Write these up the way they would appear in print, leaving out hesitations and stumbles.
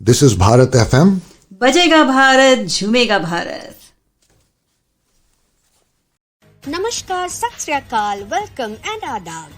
This is Bharat FM. बजेगा Bharat, झूमेगा Bharat. Namaskar, Sat Sri Akal, welcome and adab.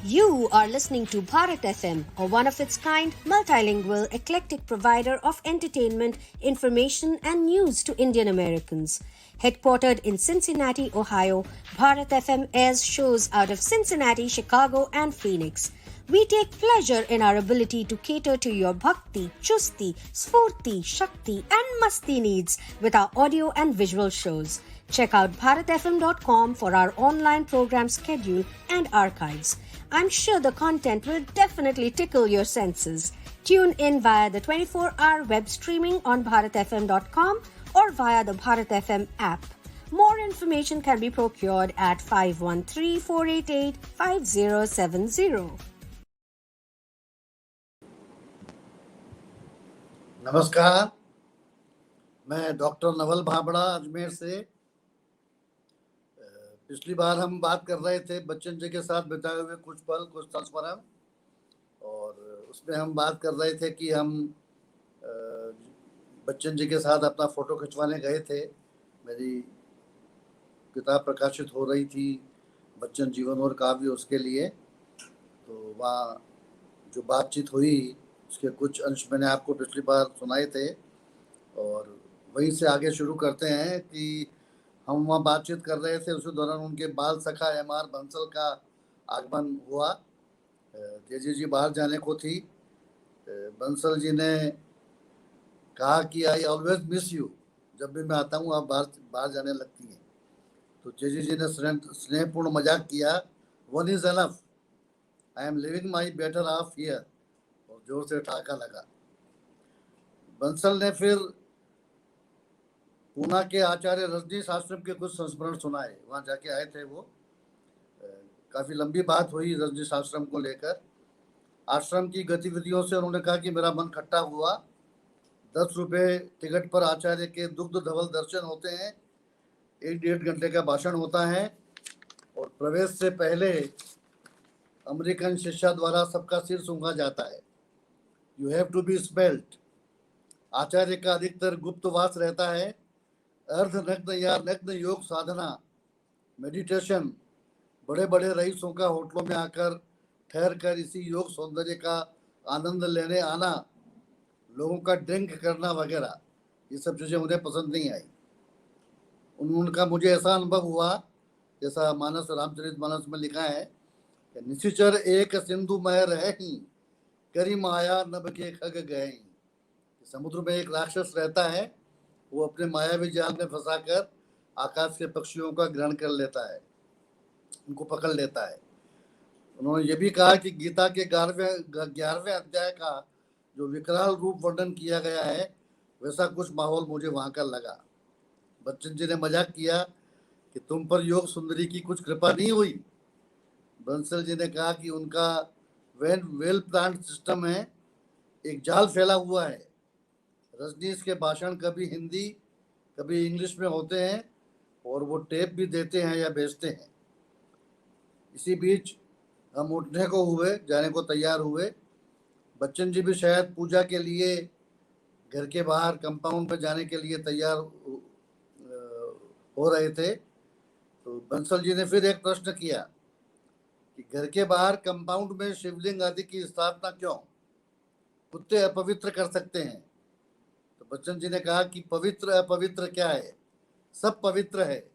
You are listening to Bharat FM, a one-of-its-kind, multilingual, eclectic provider of entertainment, information and news to Indian Americans. Headquartered in Cincinnati, Ohio, Bharat FM airs shows out of Cincinnati, Chicago and Phoenix. We take pleasure in our ability to cater to your bhakti, chusti, sfurti, shakti and masti needs with our audio and visual shows. Check out bharatfm.com for our online program schedule and archives. I'm sure the content will definitely tickle your senses. Tune in via the 24-hour web streaming on bharatfm.com or via the Bharat FM app. More information can be procured at 513-488-5070. नमस्कार, मैं doctor Naval भाबड़ा Ajmer से। पिछली बार हम बात कर रहे थे बच्चन जी के साथ बिताए हुए कुछ पल, कुछ संस्मरण, और उसमें हम बात कर रहे थे कि हम बच्चन जी के साथ अपना फ़ोटो खिंचवाने गए थे। मेरी किताब प्रकाशित हो रही थी बच्चन जीवन और काव्य, उसके लिए। तो वहाँ जो बातचीत हुई उसके कुछ अंश मैंने आपको पिछली बार सुनाए थे, और वहीं से आगे शुरू करते हैं कि हम वहाँ बातचीत कर रहे थे। उसी दौरान उनके बाल सखा एम.आर. बंसल का आगमन हुआ। जेजे जी बाहर जाने को थी। बंसल जी ने कहा कि आई ऑलवेज मिस यू, जब भी मैं आता हूँ आप बाहर जाने लगती हैं। तो जेजे जी ने स्नेहपूर्ण मजाक किया, one is enough, I am living my better half here, और जोर से ठहाका लगा। बंसल ने फिर पूना के आचार्य रजनीश आश्रम के कुछ संस्मरण सुनाए। वहाँ जाके आए थे वो। काफ़ी लंबी बात हुई रजनीश आश्रम को लेकर। आश्रम की गतिविधियों से उन्होंने कहा कि मेरा मन खट्टा हुआ। 10 रुपये टिकट पर आचार्य के दुग्ध धवल दर्शन होते हैं, 1-1.5 घंटे का भाषण होता है, और प्रवेश से पहले अमेरिकन शिष्या द्वारा सबका सिर सूंघा जाता है। You have to be smelt. आचार्य का अधिकतर गुप्तवास रहता है। अर्धनग्न या नग्न योग साधना, मेडिटेशन, बड़े बड़े रईसों का होटलों में आकर ठहर कर इसी योग सौंदर्य का आनंद लेने आना, लोगों का ड्रिंक करना वगैरह, ये सब चीज़ें उन्हें पसंद नहीं आई। उनका मुझे ऐसा अनुभव हुआ, जैसा मानस रामचरितमानस में लिखा है कि निशिचर एक सिंधु मह रही, करी माया नभ के खग गए। समुद्र में एक राक्षस रहता है, वो अपने मायावी जाल में फंसाकर आकाश के पक्षियों का ग्रहण कर लेता है, उनको पकड़ लेता है। उन्होंने ये भी कहा कि गीता के 11वें अध्याय का जो विकराल रूप वर्णन किया गया है, वैसा कुछ माहौल मुझे वहाँ का लगा। बच्चन जी ने मजाक किया कि तुम पर योग सुंदरी की कुछ कृपा नहीं हुई। बंसल जी ने कहा कि उनका वेल प्लान्ड सिस्टम है, एक जाल फैला हुआ है। रजनीश के भाषण कभी हिंदी कभी इंग्लिश में होते हैं, और वो टेप भी देते हैं या बेचते हैं। इसी बीच हम उठने को हुए, जाने को तैयार हुए। बच्चन जी भी शायद पूजा के लिए घर के बाहर कंपाउंड पर जाने के लिए तैयार हो रहे थे। तो बंसल जी ने फिर एक प्रश्न किया कि घर के बाहर कंपाउंड में शिवलिंग आदि की स्थापना क्यों? कुत्ते अपवित्र कर सकते हैं। तो बच्चन जी ने कहा कि पवित्र अपवित्र क्या है, सब पवित्र है,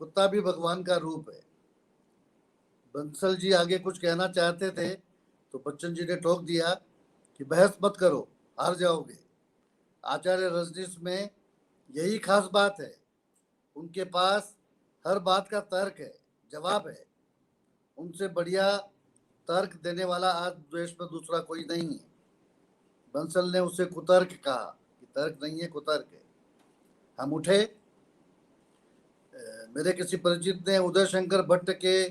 कुत्ता भी भगवान का रूप है। बंसल जी आगे कुछ कहना चाहते थे, तो बच्चन जी ने टोक दिया कि बहस मत करो, हार जाओगे। आचार्य रजनीश में यही खास बात है, उनके पास हर बात का तर्क है, जवाब है। उनसे बढ़िया तर्क देने वाला आज देश में दूसरा कोई नहीं है। बंसल ने उसे कुतर्क कहा कि तर्क नहीं है, कुतर्क है। हम उठे। मेरे किसी परिचित ने उदय शंकर भट्ट के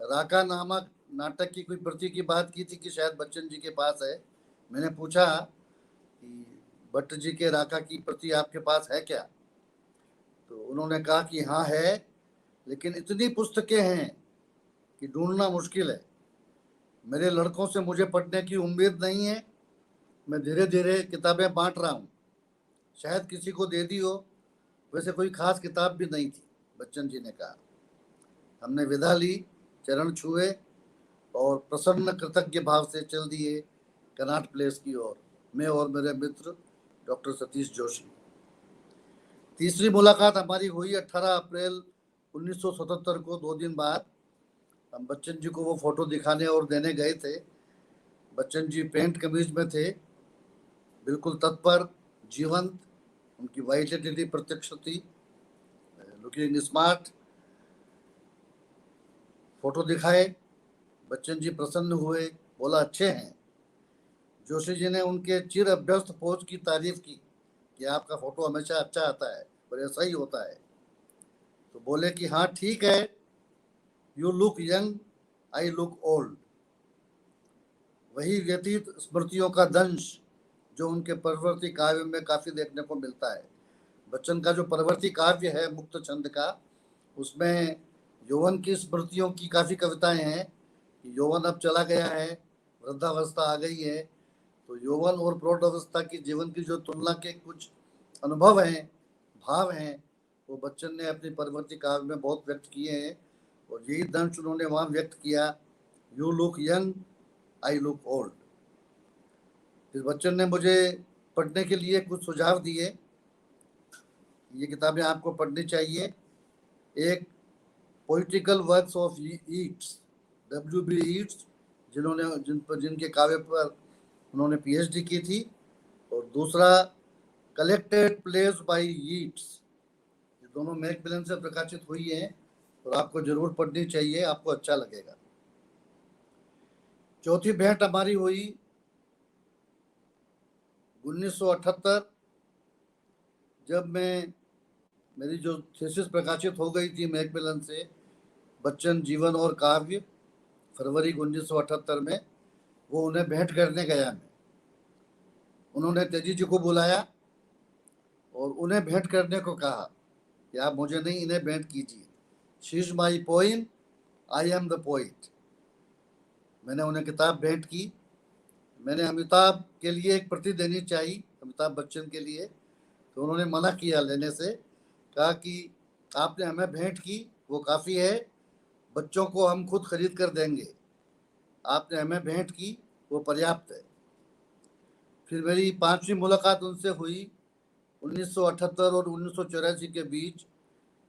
राका नामक नाटक की कोई प्रति की बात की थी कि शायद बच्चन जी के पास है। मैंने पूछा कि भट्ट जी के राका की प्रति आपके पास है क्या? तो उन्होंने कहा कि हाँ है, लेकिन इतनी पुस्तकें हैं कि ढूंढना मुश्किल है। मेरे लड़कों से मुझे पढ़ने की उम्मीद नहीं है, मैं धीरे धीरे किताबें बांट रहा हूँ, शायद किसी को दे दी हो, वैसे कोई खास किताब भी नहीं थी, बच्चन जी ने कहा। हमने विदा ली, चरण छुए और प्रसन्न कृतज्ञ भाव से चल दिए कनॉट प्लेस की ओर, मैं और मेरे मित्र डॉक्टर सतीश जोशी। तीसरी मुलाकात हमारी हुई 18 अप्रैल 1977 को। 2 दिन बाद हम बच्चन जी को वो फोटो दिखाने और देने गए थे। बच्चन जी पेंट कमीज में थे, बिल्कुल तत्पर, जीवंत, उनकी वाइटलिटी प्रत्यक्ष थी, लुकिंग स्मार्ट। फोटो दिखाए, बच्चन जी प्रसन्न हुए, बोला अच्छे हैं। जोशी जी ने उनके चिर अभ्यस्त पोज की तारीफ की कि आपका फोटो हमेशा अच्छा आता है और ऐसा ही होता है। तो बोले कि हाँ ठीक है, you look young, I look old. वही व्यतीत स्मृतियों का दंश जो उनके परवर्ती काव्य में काफी देखने को मिलता है। बच्चन का जो परवर्ती काव्य है मुक्त छंद का, उसमें यौवन की स्मृतियों की काफी कविताएं हैं। यौवन अब चला गया है, वृद्धावस्था आ गई है, तो यौवन और प्रौढ़ावस्था की जीवन की जो तुलना के कुछ अनुभव हैं, भाव हैं, वो बच्चन ने अपनी परवर्ती काव्य में बहुत व्यक्त किए हैं। और यही दंश उन्होंने वहाँ व्यक्त किया, you look young, I look old. फिर बच्चन ने मुझे पढ़ने के लिए कुछ सुझाव दिए, ये किताबें आपको पढ़नी चाहिए। एक poetical works of Yeats, W.B. Yeats, जिनके काव्य पर उन्होंने PhD की थी। और दूसरा कलेक्टेड प्लेस बाय ईट्स, ये दोनों मैकमिलन से प्रकाशित हुई हैं और आपको जरूर पढ़नी चाहिए, आपको अच्छा लगेगा। चौथी भेंट हमारी हुई 1978, जब मेरी जो थीसिस प्रकाशित हो गई थी मैकमिलन से, बच्चन जीवन और काव्य, फरवरी 1978 में, वो उन्हें भेंट करने गया मैं। उन्होंने तेजी जी को बुलाया और उन्हें भेंट करने को कहा कि आप मुझे नहीं, इन्हें भेंट कीजिए। She is my poem, I am the poet. मैंने उन्हें किताब भेंट की। मैंने अमिताभ के लिए एक प्रति देनी चाहिए, अमिताभ बच्चन के लिए, तो उन्होंने मना किया लेने से, कहा कि आपने हमें भेंट की वो काफ़ी है, बच्चों को हम खुद खरीद कर देंगे, आपने हमें भेंट की वो पर्याप्त है। फिर मेरी 5वीं मुलाकात उनसे हुई 1978 और 1984 के बीच।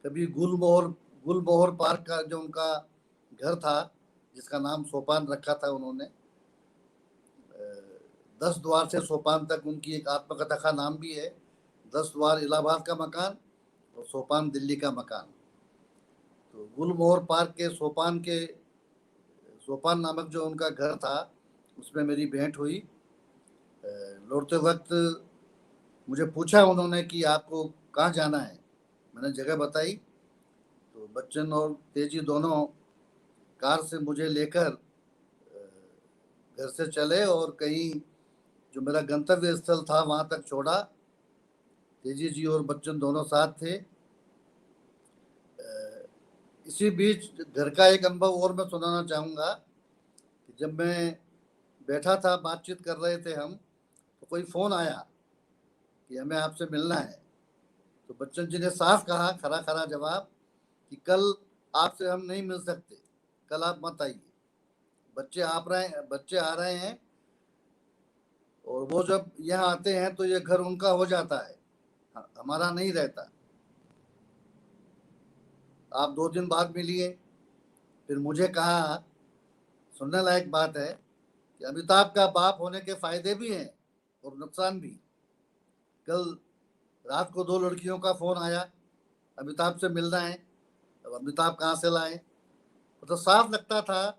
कभी गुलमोहर पार्क का जो उनका घर था, जिसका नाम सोपान रखा था उन्होंने, 10 द्वार से सोपान तक उनकी एक आत्मकथा का नाम भी है। 10 द्वार इलाहाबाद का मकान और सोपान दिल्ली का मकान। तो गुलमोहर पार्क के सोपान नामक जो उनका घर था, उसमें मेरी भेंट हुई। लौटते वक्त मुझे पूछा उन्होंने कि आपको कहाँ जाना है, मैंने जगह बताई। तो बच्चन और तेजी दोनों कार से मुझे लेकर घर से चले और कहीं जो मेरा गंतव्य स्थल था वहाँ तक छोड़ा। तेजी जी और बच्चन दोनों साथ थे। इसी बीच घर का एक अनुभव और मैं सुनाना चाहूँगा कि जब मैं बैठा था, बातचीत कर रहे थे हम, तो कोई फ़ोन आया कि हमें आपसे मिलना है। तो बच्चन जी ने साफ कहा, खरा खरा जवाब, कि कल आपसे हम नहीं मिल सकते, कल आप मत आइए, बच्चे आ रहे हैं, और वो जब यहाँ आते हैं तो ये घर उनका हो जाता है, हमारा नहीं रहता। आप 2 दिन बाद मिलिए। फिर मुझे कहा, सुनने लायक बात है, कि अमिताभ का बाप होने के फायदे भी हैं और नुकसान भी। कल रात को 2 लड़कियों का फोन आया, अमिताभ से मिलना है। अब अमिताभ कहाँ से लाए? तो साफ लगता था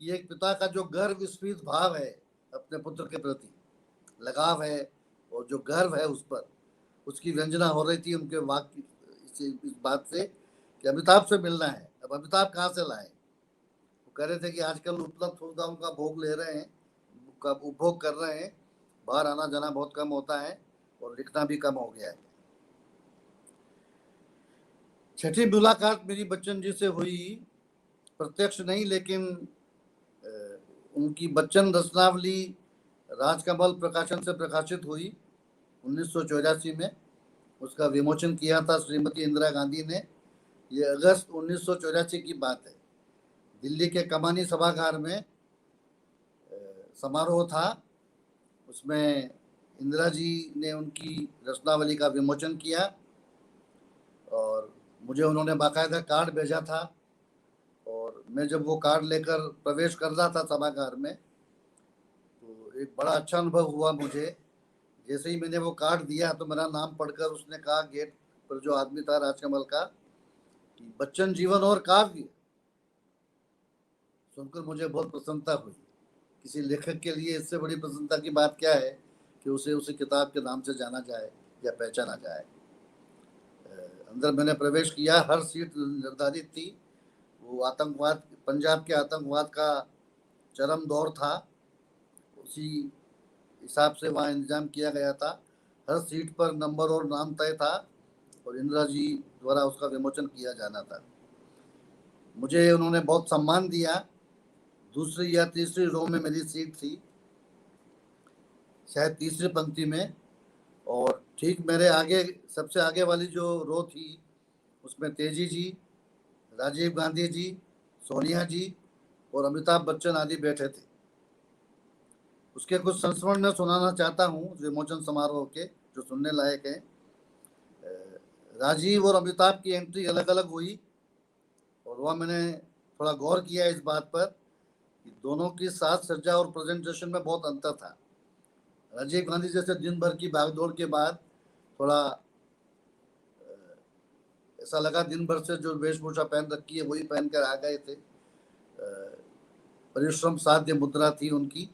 कि एक पिता का जो गर्व स्फीत भाव है अपने पुत्र के प्रति, लगाव है और जो गर्व है उस पर, उसकी व्यंजना हो रही थी उनके वाक्य इस बात से कि अमिताभ से मिलना है। अब अमिताभ कहाँ से लाए? वो कह रहे थे कि आजकल उपलब्ध सुविधाओं का भोग ले रहे हैं, उपभोग कर रहे हैं, बाहर आना जाना बहुत कम होता है और लिखना भी कम हो गया है। छठी मुलाकात मेरी बच्चन जी से हुई, प्रत्यक्ष नहीं, लेकिन उनकी बच्चन रचनावली राजकमल प्रकाशन से प्रकाशित हुई 1984 में। उसका विमोचन किया था श्रीमती इंदिरा गांधी ने। ये अगस्त 1984 की बात है। दिल्ली के कमानी सभागार में समारोह था। उसमें इंदिरा जी ने उनकी रचनावली का विमोचन किया और मुझे उन्होंने बाकायदा कार्ड भेजा था। और मैं जब वो कार्ड लेकर प्रवेश कर रहा था सभागार में, तो एक बड़ा अच्छा अनुभव हुआ मुझे। जैसे ही मैंने वो कार्ड दिया तो मेरा नाम पढ़कर उसने कहा, गेट पर जो आदमी था राजकमल का, कि बच्चन जीवन और काव्य। सुनकर मुझे बहुत प्रसन्नता हुई। किसी लेखक के लिए इससे बड़ी प्रसन्नता की बात क्या है कि उसे उसी किताब के नाम से जाना जाए या पहचाना जाए। अंदर मैंने प्रवेश किया, हर सीट निर्धारित थी। वो आतंकवाद, पंजाब के आतंकवाद का चरम दौर था, उसी हिसाब से वहाँ इंतजाम किया गया था। हर सीट पर नंबर और नाम तय था और इंदिरा जी द्वारा उसका विमोचन किया जाना था। मुझे उन्होंने बहुत सम्मान दिया। दूसरी या तीसरी रो में मेरी सीट थी, शायद तीसरी पंक्ति में। और ठीक मेरे आगे, सबसे आगे वाली जो रो थी, उसमें तेजी जी, राजीव गांधी जी, सोनिया जी और अमिताभ बच्चन आदि बैठे थे। उसके कुछ संस्मरण मैं सुनाना चाहता हूँ विमोचन समारोह के, जो सुनने लायक हैं। राजीव और अमिताभ की एंट्री अलग अलग हुई और वह मैंने थोड़ा गौर किया इस बात पर कि दोनों की साज सज्जा और प्रेजेंटेशन में बहुत अंतर था। राजीव गांधी जैसे दिन भर की भागदौड़ के बाद थोड़ा ऐसा लगा दिन भर से जो वेशभूषा पहन रखी है वही पहनकर आ गए थे। परिश्रम साध्य मुद्रा थी उनकी।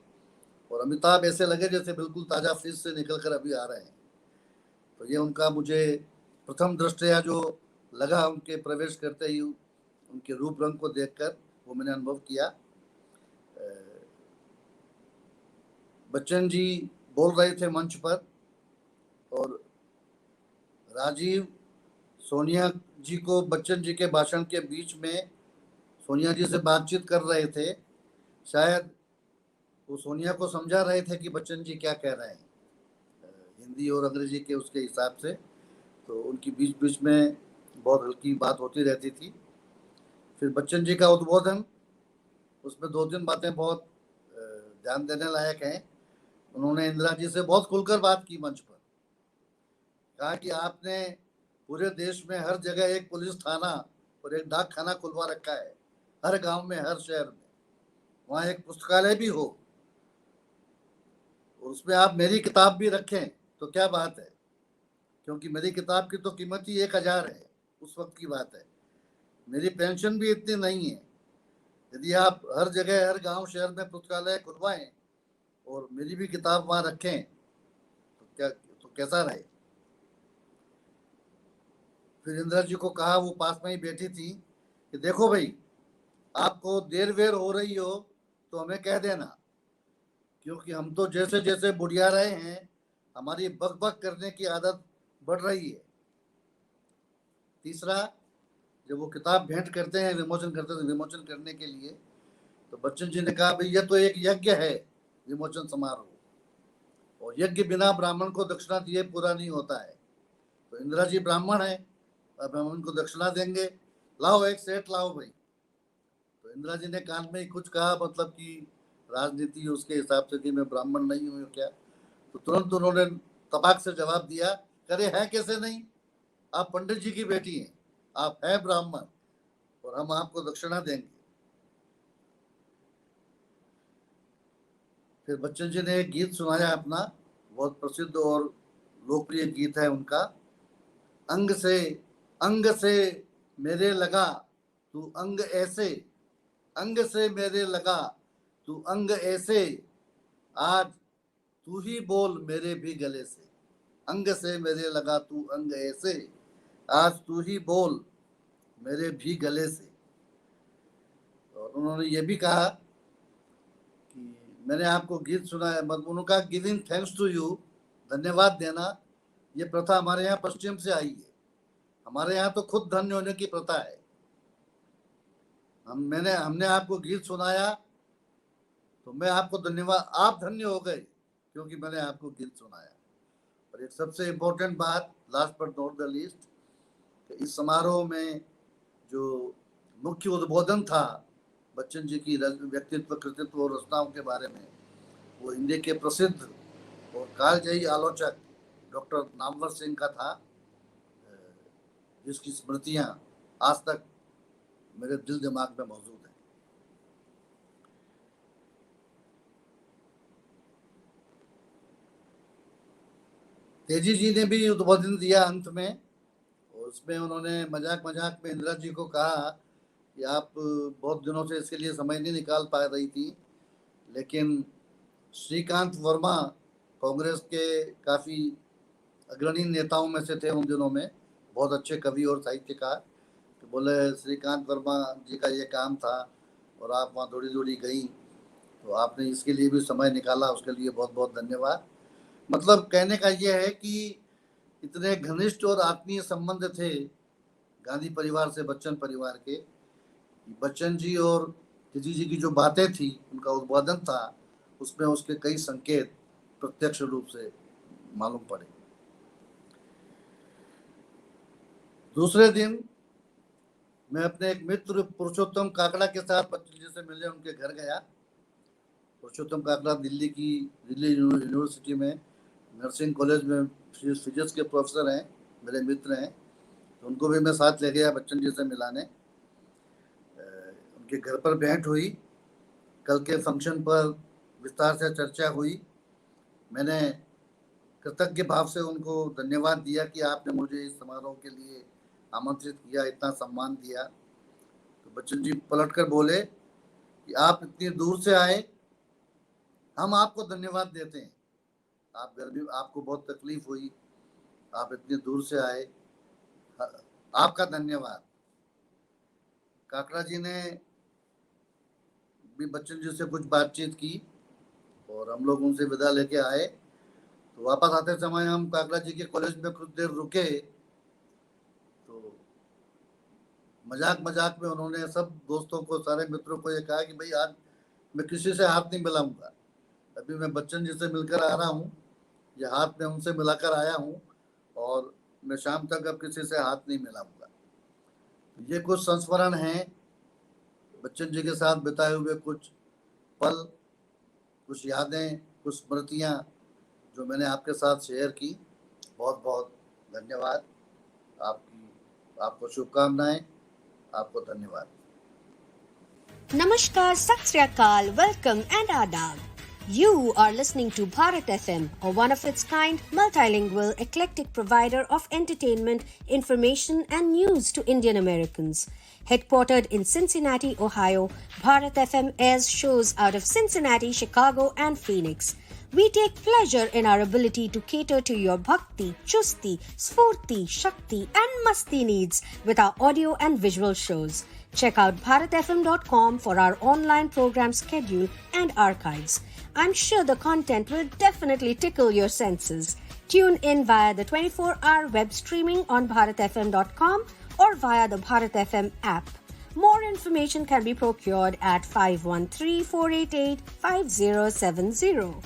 और अमिताभ ऐसे लगे जैसे बिल्कुल ताजा फ्रिज से निकलकर अभी आ रहे हैं। तो ये उनका मुझे प्रथम दृष्टया जो लगा उनके प्रवेश करते ही, उनके रूप रंग को देखकर, वो मैंने अनुभव किया। बच्चन जी बोल रहे थे मंच पर और राजीव सोनिया जी को बच्चन जी के भाषण के बीच में सोनिया जी से बातचीत कर रहे थे। शायद वो सोनिया को समझा रहे थे कि बच्चन जी क्या कह रहे हैं, हिंदी और अंग्रेजी के उसके हिसाब से। तो उनकी बीच बीच में बहुत हल्की बात होती रहती थी। फिर बच्चन जी का उद्बोधन, उसमें 2-3 बातें बहुत ध्यान देने लायक हैं। उन्होंने इंदिरा जी से बहुत खुलकर बात की मंच पर। कहा कि आपने पूरे देश में हर जगह एक पुलिस थाना और एक डाक खाना खुलवा रखा है, हर गांव में, हर शहर में। वहाँ एक पुस्तकालय भी हो और उसमें आप मेरी किताब भी रखें तो क्या बात है, क्योंकि मेरी किताब की तो कीमत ही 1000 है, उस वक्त की बात है। मेरी पेंशन भी इतनी नहीं है। यदि आप हर जगह, हर गांव शहर में पुस्तकालय खुलवाएं और मेरी भी किताब वहाँ रखें तो कैसा रहे। फिर इंदिरा जी को कहा, वो पास में ही बैठी थी, कि देखो भाई, आपको देर वेर हो रही हो तो हमें कह देना, क्योंकि हम तो जैसे जैसे बुढ़िया रहे हैं, हमारी बक बक करने की आदत बढ़ रही है। तीसरा, जब वो किताब भेंट करते हैं, विमोचन करते हैं, विमोचन करने के लिए, तो बच्चन जी ने कहा, भाई ये तो एक यज्ञ है, विमोचन समारोह, और यज्ञ बिना ब्राह्मण को दक्षिणा दिए पूरा नहीं होता है। तो इंदिरा जी ब्राह्मण है, अब हम उनको दक्षिणा देंगे, लाओ एक सेठ लाओ भाई। तो इंदिरा जी ने कान में ही कुछ कहा, मतलब कि राजनीति उसके हिसाब से कि मैं ब्राह्मण नहीं हूँ क्या। तो तुरंत उन्होंने तपाक से जवाब दिया, करे हैं कैसे नहीं, आप पंडित जी की बेटी हैं, आप हैं ब्राह्मण और हम आपको दक्षिणा देंगे। फिर बच्चन जी ने एक गीत सुनाया अपना, बहुत प्रसिद्ध और लोकप्रिय गीत है उनका, अंग से मेरे लगा तू अंग ऐसे, अंग से मेरे लगा तू अंग ऐसे, आज तू ही बोल मेरे भी गले से। अंग से मेरे लगा तू अंग ऐसे, आज तू ही बोल मेरे भी गले से। और उन्होंने ये भी कहा कि मैंने आपको गीत सुनाया, मतलब उनका गिविंग थैंक्स टू यू, धन्यवाद देना, ये प्रथा हमारे यहाँ पश्चिम से आई है। हमारे यहाँ तो खुद धन्य होने की प्रथा है। हमने आपको गीत सुनाया तो मैं आपको धन्यवाद, आप धन्य हो गए, क्योंकि मैंने आपको गीत सुनाया। और एक सबसे इम्पोर्टेंट बात, last but not the least, इस समारोह में जो मुख्य उद्बोधन था बच्चन जी की व्यक्तित्व, कृतित्व और रचनाओं के बारे में, वो हिंदी के प्रसिद्ध और कालजयी आलोचक डॉक्टर नामवर सिंह का था, जिसकी स्मृतियां आज तक मेरे दिल दिमाग में मौजूद है। तेजी जी ने भी उद्बोधन दिया अंत में, और उसमें उन्होंने मजाक मजाक में इंदिरा जी को कहा कि आप बहुत दिनों से इसके लिए समय नहीं निकाल पा रही थी, लेकिन श्रीकांत वर्मा कांग्रेस के काफ़ी अग्रणी नेताओं में से थे उन दिनों में, बहुत अच्छे कवि और साहित्यकार, तो बोले श्रीकांत वर्मा जी का ये काम था और आप वहाँ दौड़ी दौड़ी गई, तो आपने इसके लिए भी समय निकाला, उसके लिए बहुत बहुत धन्यवाद। मतलब कहने का ये है कि इतने घनिष्ठ और आत्मीय संबंध थे गांधी परिवार से बच्चन परिवार के। बच्चन जी और तेजी जी की जो बातें थी, उनका उद्बोधन था, उसमें उसके कई संकेत प्रत्यक्ष रूप से मालूम पड़े। दूसरे दिन मैं अपने एक मित्र पुरुषोत्तम काकड़ा के साथ बच्चन जी से मिलने उनके घर गया। पुरुषोत्तम काकड़ा दिल्ली यूनिवर्सिटी में नर्सिंग कॉलेज में फिजिक्स के प्रोफेसर हैं, मेरे मित्र हैं, तो उनको भी मैं साथ ले गया बच्चन जी से मिलाने। उनके घर पर भेंट हुई, कल के फंक्शन पर विस्तार से चर्चा हुई। मैंने कृतज्ञ भाव से उनको धन्यवाद दिया कि आपने मुझे इस समारोह के लिए आमंत्रित किया, इतना सम्मान दिया। तो बच्चन जी पलटकर बोले कि आप इतनी दूर से आए, हम आपको धन्यवाद देते हैं। आप गर्मी, आपको बहुत तकलीफ हुई, आप इतनी दूर से आए, आपका धन्यवाद। काकड़ा जी ने भी बच्चन जी से कुछ बातचीत की और हम लोग उनसे विदा लेके आए। तो वापस आते समय हम काकड़ा जी के कॉलेज में कुछ देर रुके, तो मजाक मजाक में उन्होंने सब दोस्तों को, सारे मित्रों को ये कहा कि भाई आज मैं किसी से हाथ नहीं मिलाऊंगा, अभी मैं बच्चन जी से मिलकर आ रहा हूँ, ये हाथ में उनसे मिलाकर आया हूँ और मैं शाम तक अब किसी से हाथ नहीं मिलाऊंगा। ये कुछ संस्मरण हैं बच्चन जी के साथ बिताए हुए, कुछ पल, कुछ यादें, कुछ स्मृतियाँ जो मैंने आपके साथ शेयर की। बहुत बहुत धन्यवाद। आपको शुभकामनाएं, आपको धन्यवाद। Namaskar, Sat Sri Akal, welcome and adab. You are listening to Bharat FM, a one-of-its-kind, multilingual, eclectic provider of entertainment, information and news to Indian Americans. Headquartered in Cincinnati, Ohio, Bharat FM airs shows out of Cincinnati, Chicago and Phoenix. We take pleasure in our ability to cater to your bhakti, chusti, sphurti, shakti and masti needs with our audio and visual shows. Check out bharatfm.com for our online program schedule and archives. I'm sure the content will definitely tickle your senses. Tune in via the 24-hour web streaming on bharatfm.com or via the Bharat FM app. More information can be procured at 513-488-5070.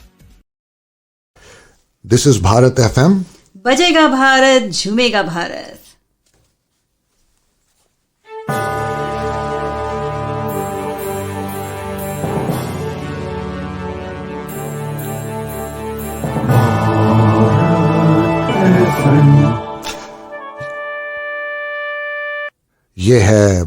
This is Bharat FM. बजेगा भारत, झूमेगा भारत। ये है